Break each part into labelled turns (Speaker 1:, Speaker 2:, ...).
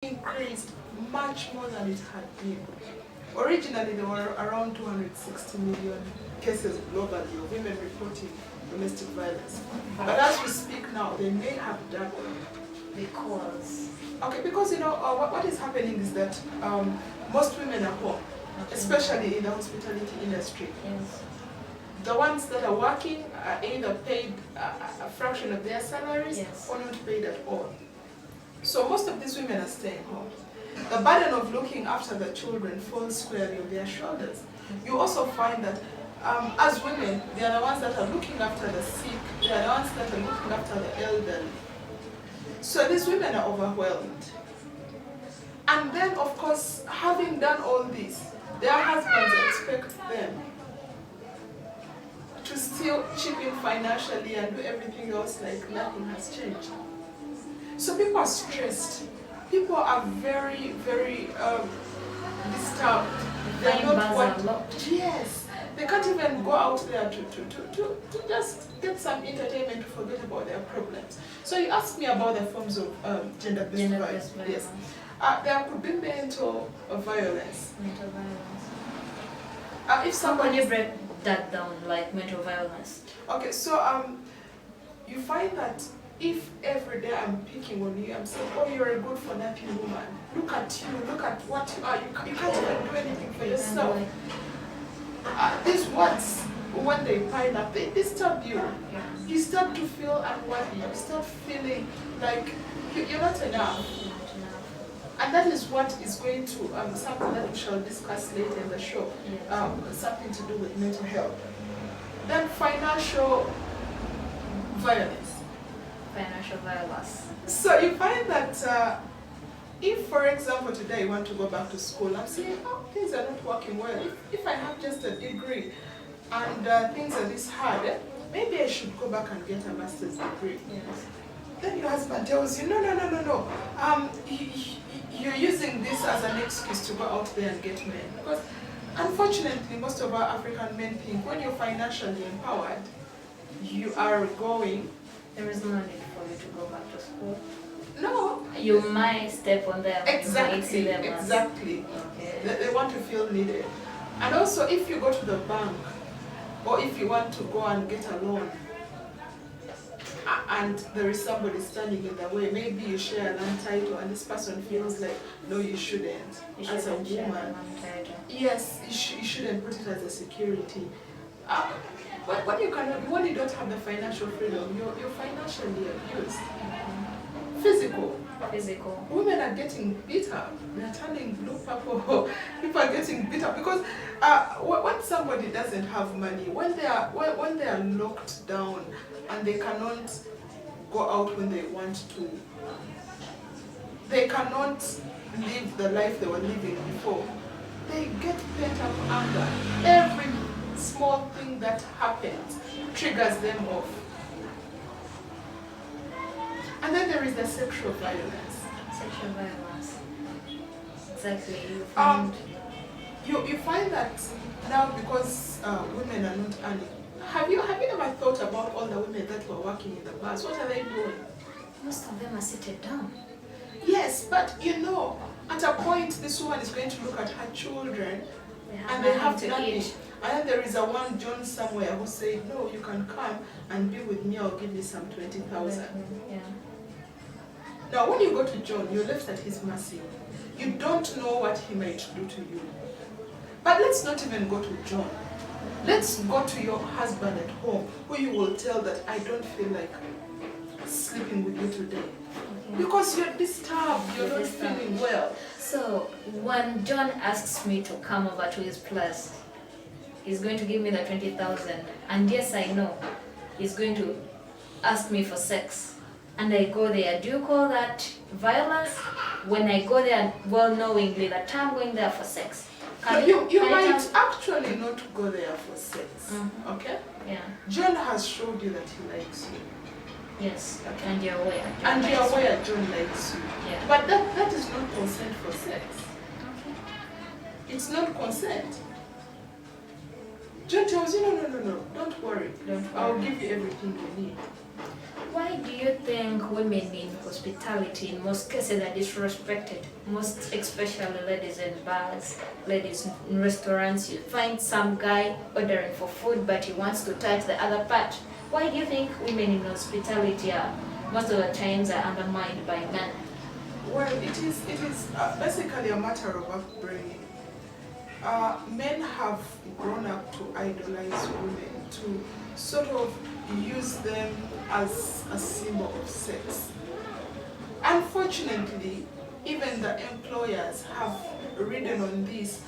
Speaker 1: increased much more than it had been. Originally, there were around 260 million cases globally of women reporting domestic violence. But as we speak now, they may have doubled. Because what is happening is that most women are home, especially in the hospitality industry.
Speaker 2: Yes.
Speaker 1: The ones that are working are either paid a fraction of their salaries,
Speaker 2: Yes,
Speaker 1: or not paid at all. So most of these women are staying home. The burden of looking after the children falls squarely on their shoulders. You also find that as women, they are the ones that are looking after the sick, they are the ones that are looking after the elderly. So these women are overwhelmed. And then, of course, having done all this, their husbands expect them to still chip in financially and do everything else like nothing has changed. So people are stressed. People are very, very disturbed. They're not what. Yes, they can't even go out there to just get some entertainment to forget about their problems. So you asked me about the forms of gender-based violence. Yes, there could be mental violence.
Speaker 2: Mental violence.
Speaker 1: If somebody
Speaker 2: How can you break that down, like mental violence?
Speaker 1: Okay, so you find that if every day I'm picking on you, I'm saying, oh, you're a good-for-nothing woman. Look at you, look at what you are. You can't even do anything for yourself. These words, when they pile up, they disturb you. You start to feel unworthy. You start feeling like you're not enough. And that is what is going to, something that we shall discuss later in the show, something to do with mental health. Then financial violence.
Speaker 2: Financial violence.
Speaker 1: So you find that if, for example, today you want to go back to school, I'm saying, oh, things are not working well. If I have just a degree and things are this hard, maybe I should go back and get a master's degree.
Speaker 2: Yes.
Speaker 1: Then your husband tells you, no. You're using this as an excuse to go out there and get men. Because unfortunately, most of our African men think when you're financially empowered, you are going.
Speaker 2: There is no need for you to go back to school.
Speaker 1: No.
Speaker 2: You might step on them.
Speaker 1: Exactly.
Speaker 2: Okay.
Speaker 1: They want to feel needed. And also, if you go to the bank, or if you want to go and get a loan, and there is somebody standing in the way, maybe you share a land title and this person feels like, no, you shouldn't. As a woman, yes, you shouldn't put it as a security. But when you don't have the financial freedom, you're financially abused. Physical. Women are getting beat up. They're turning blue, purple. People are getting beat up because when somebody doesn't have money, when they are locked down and they cannot go out when they want to, they cannot live the life they were living before, they get pent up anger. Every small thing that happens triggers them off. And then there is the sexual violence.
Speaker 2: Sexual violence. Exactly.
Speaker 1: You find that now because women are not earning. Have you ever thought about all the women that were working in the bars? What are they doing?
Speaker 2: Most of them are seated down.
Speaker 1: Yes, but at a point this woman is going to look at her children and they have to eat. And then there is a one John somewhere who said, no, you can come and be with me, I'll give you some 20,000.
Speaker 2: Yeah.
Speaker 1: Now when you go to John, you're left at his mercy. You don't know what he might do to you. But let's not even go to John. Let's go to your husband at home, who you will tell that I don't feel like sleeping with you today. Okay. Because you're disturbed, you're not feeling well.
Speaker 2: So when John asks me to come over to his place, he's going to give me the 20,000. And yes, I know, he's going to ask me for sex. And I go there. Do you call that violence? When I go there well knowingly that I'm going there for sex.
Speaker 1: You might actually not go there for sex, okay?
Speaker 2: Yeah.
Speaker 1: John has showed you that he likes you.
Speaker 2: Yes, okay. And you're aware.
Speaker 1: And you're aware John likes you.
Speaker 2: Yeah.
Speaker 1: But that is not consent for sex.
Speaker 2: Okay.
Speaker 1: It's not consent. John tells you, no, don't worry. I'll give you everything you need.
Speaker 2: Why do you think women in hospitality in most cases are disrespected? Most especially ladies in bars, ladies in restaurants. You find some guy ordering for food but he wants to touch the other part. Why do you think women in hospitality are most of the times are undermined by men?
Speaker 1: Well, it is basically a matter of upbringing. Men have grown up to idolize women, to sort of use them as a symbol of sex. Unfortunately, even the employers have ridden on this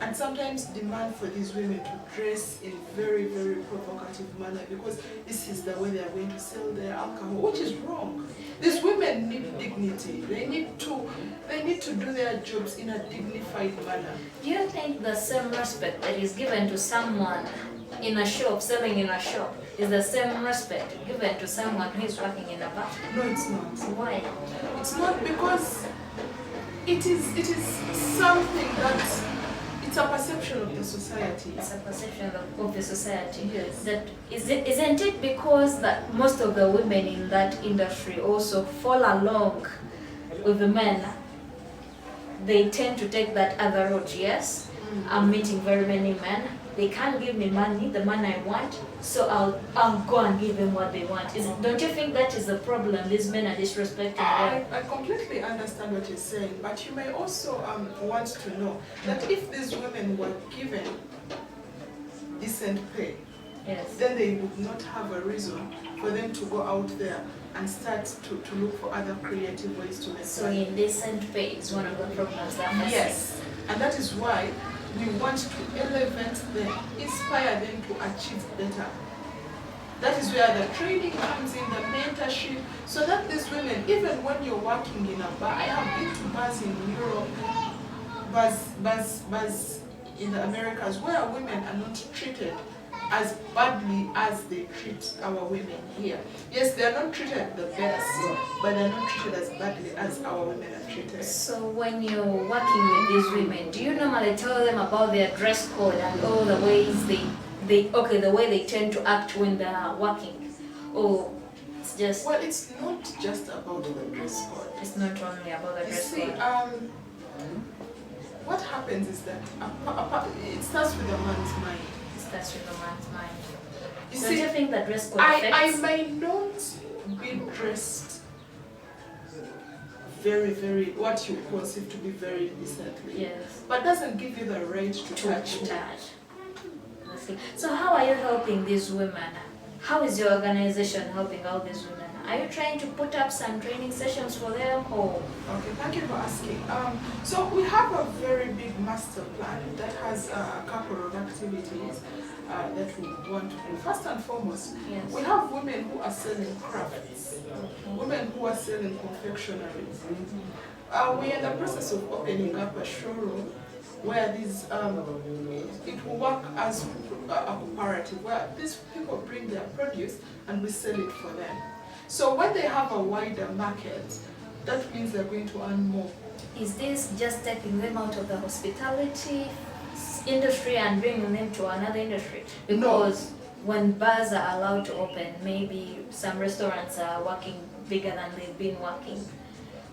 Speaker 1: and sometimes demand for these women to dress in very, very provocative manner because this is the way they are going to sell their alcohol, which is wrong. These women need dignity. They need to do their jobs in a dignified manner.
Speaker 2: Do you think the same respect that is given to someone in a shop, selling in a shop, is the same respect given to someone who is working in a bar?
Speaker 1: No, it's not.
Speaker 2: Why?
Speaker 1: It's not because it is something that it's a perception of the society.
Speaker 2: It's a perception of the society.
Speaker 1: Yes.
Speaker 2: That isn't it because that most of the women in that industry also fall along with the men? They tend to take that other road. Yes, I'm meeting very many men. They can't give me money, the man I want, so I'll go and give them what they want. Don't you think that is the problem? These men are disrespecting them.
Speaker 1: I completely understand what you're saying, but you may also want to know that if these women were given decent pay,
Speaker 2: Yes.
Speaker 1: then they would not have a reason for them to go out there and start to look for other creative ways to make
Speaker 2: So
Speaker 1: money.
Speaker 2: indecent pay is one of the problems that we're
Speaker 1: Yes, and that is why we want to elevate them, inspire them to achieve better. That is where the training comes in, the mentorship, so that these women, even when you're working in a bar, I have been to bars in Europe, bars in the Americas, where women are not treated as badly as they treat our women here. Yes, they are not treated the best, but they are not treated as badly as our women are treated.
Speaker 2: So when you're working with these women, do you normally tell them about their dress code and all the ways the way they tend to act when they're working? Or it's just
Speaker 1: Well, it's not just about the dress code.
Speaker 2: it's not only about the
Speaker 1: You
Speaker 2: dress
Speaker 1: see,
Speaker 2: code?
Speaker 1: what happens is that it starts with a man's mind.
Speaker 2: That's with the man's mind.
Speaker 1: You
Speaker 2: Don't
Speaker 1: see,
Speaker 2: you think that dress code
Speaker 1: I
Speaker 2: affects?
Speaker 1: may not be dressed very, very, what you conceive to be very decently,
Speaker 2: Yes.
Speaker 1: but doesn't give you the right to touch me.
Speaker 2: Honestly. So how are you helping these women? How is your organization helping all these women? Are you trying to put up some training sessions for them or?
Speaker 1: Okay, thank you for asking. So we have a very big master plan that has a couple of activities that we want to do. First and foremost,
Speaker 2: Yes.
Speaker 1: we have women who are selling crafts, women who are selling confectionaries. We are in the process of opening up a showroom where these it will work as a cooperative where these people bring their produce and we sell it for them. So when they have a wider market, that means they're going to earn more.
Speaker 2: Is this just taking them out of the hospitality industry and bringing them to another industry? Because when bars are allowed to open, maybe some restaurants are working bigger than they've been working.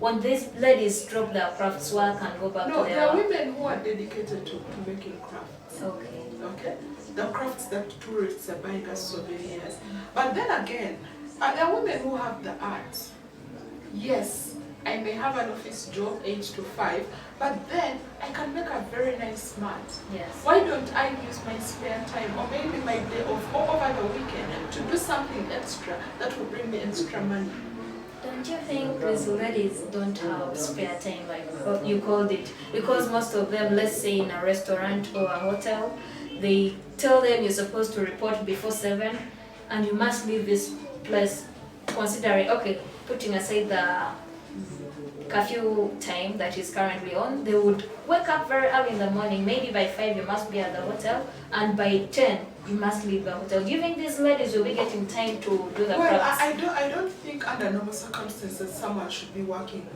Speaker 2: When these ladies drop their crafts work and go back
Speaker 1: No,
Speaker 2: to
Speaker 1: there are
Speaker 2: their
Speaker 1: women who are dedicated to making crafts.
Speaker 2: Okay.
Speaker 1: Okay? The crafts that tourists are buying as souvenirs. But then again, there are women who have the art. Yes, I may have an office job 8 to 5, but then I can make a very nice mat.
Speaker 2: Yes.
Speaker 1: Why don't I use my spare time or maybe my day off or over the weekend to do something extra that will bring me extra money?
Speaker 2: Don't you think these ladies don't have spare time, like what you called it? Because most of them, let's say in a restaurant or a hotel, they tell them you're supposed to report before 7 and you must leave this place considering, okay, putting aside the curfew time that is currently on, they would wake up very early in the morning, maybe by 5 you must be at the hotel, and by 10 you must leave the hotel. Do you think these ladies will be getting time to do the
Speaker 1: Well,
Speaker 2: crafts?
Speaker 1: I don't think under normal circumstances someone should be working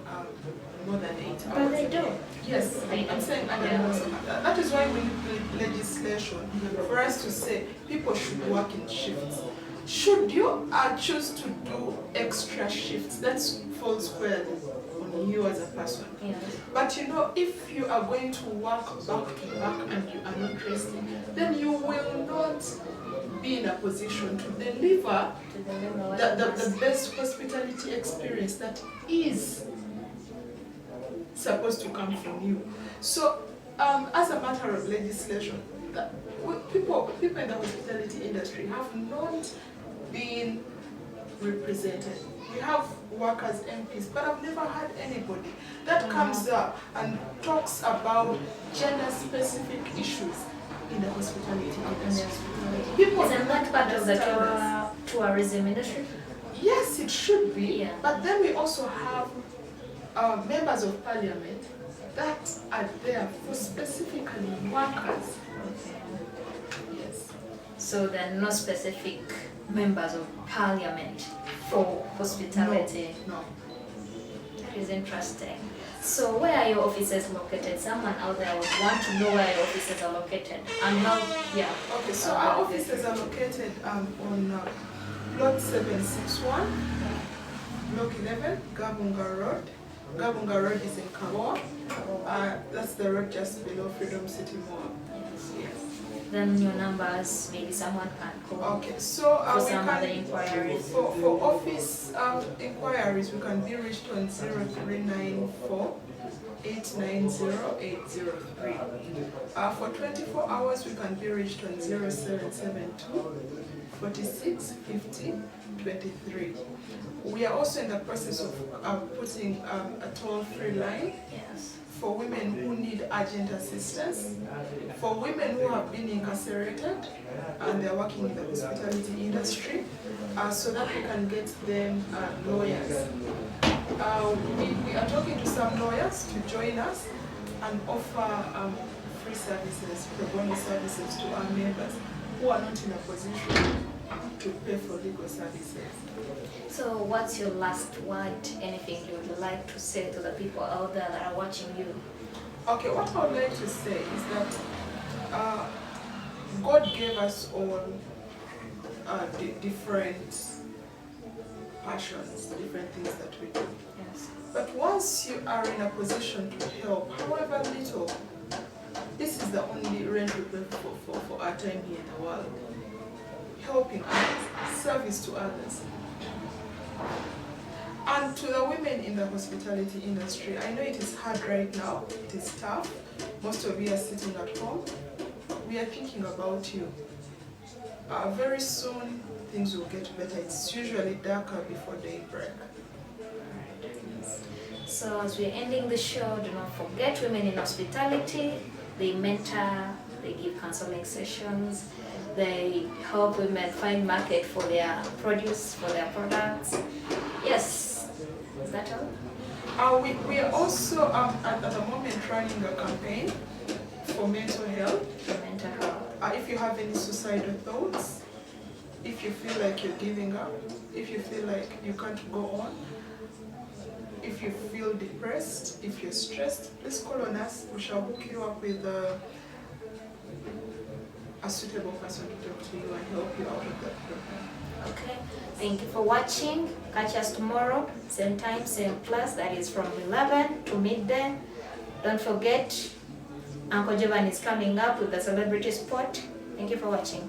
Speaker 1: more than 8 hours.
Speaker 2: But they
Speaker 1: a
Speaker 2: do.
Speaker 1: day. Yes, I'm saying under
Speaker 2: Yeah.
Speaker 1: normal circumstances. That is why we need legislation for us to say people should work in shifts. should you choose to do extra shifts, that falls squarely on you as a person.
Speaker 2: Yes.
Speaker 1: But if you are going to work back to back and you are not resting, then you will not be in a position to deliver the best hospitality experience that is supposed to come from you. So, as a matter of legislation, people in the hospitality industry have not been represented. We have workers, MPs, but I've never had anybody that comes up and talks about gender-specific issues in the hospitality industry.
Speaker 2: Isn't that part of the tourism industry?
Speaker 1: Yes, it should be.
Speaker 2: Yeah.
Speaker 1: But then we also have members of parliament that are there for specifically workers. Yes.
Speaker 2: So there are no specific members of parliament for hospitality.
Speaker 1: No.
Speaker 2: That is interesting. So where are your offices located? Someone out there would want to know where your offices are located. And how, yeah.
Speaker 1: Okay, so our offices are located on Plot 761, Block 11, Gabunga Road. Gabunga Road is in Kaboa. That's the road just below Freedom City Mall. Yes.
Speaker 2: Then your numbers, maybe someone can call.
Speaker 1: Okay, so
Speaker 2: For
Speaker 1: we
Speaker 2: some other
Speaker 1: can,
Speaker 2: inquiries.
Speaker 1: for office inquiries, we can be reached on 0394 890 for 24 hours, we can be reached on 0772 46 50 23. We are also in the process of putting a toll-free line
Speaker 2: Yes.
Speaker 1: for women who need urgent assistance, for women who have been incarcerated and they're working in the hospitality industry, so that we can get them lawyers. We are talking to some lawyers to join us and offer free services, pro bono services to our members who are not in a position to pay for legal services.
Speaker 2: So what's your last word? Anything you would like to say to the people out there that are watching you?
Speaker 1: Okay, what I would like to say is that God gave us all different passions, different things that we do.
Speaker 2: Yes.
Speaker 1: But once you are in a position to help, however little, this is the only rent we pay for our time here in the world. Helping others, service to others. And to the women in the hospitality industry, I know it is hard right now, it is tough. Most of you are sitting at home. We are thinking about you. Very soon, things will get better. It's usually darker before daybreak.
Speaker 2: So as we're ending the show, do not forget Women in Hospitality. They mentor, they give counseling sessions, they help women find market for their produce, for their products. Yes, is that all?
Speaker 1: We are also at the moment running a campaign for mental health.
Speaker 2: For mental health.
Speaker 1: If you have any suicidal thoughts, if you feel like you're giving up, if you feel like you can't go on, if you feel depressed, if you're stressed, please call on us. We shall hook you up with a suitable person to talk to you and help you out of that problem.
Speaker 2: Okay, thank you for watching. Catch us tomorrow, same time, same place. That is from 11 to midday. Don't forget, Uncle Jovan is coming up with the celebrity spot. Thank you for watching.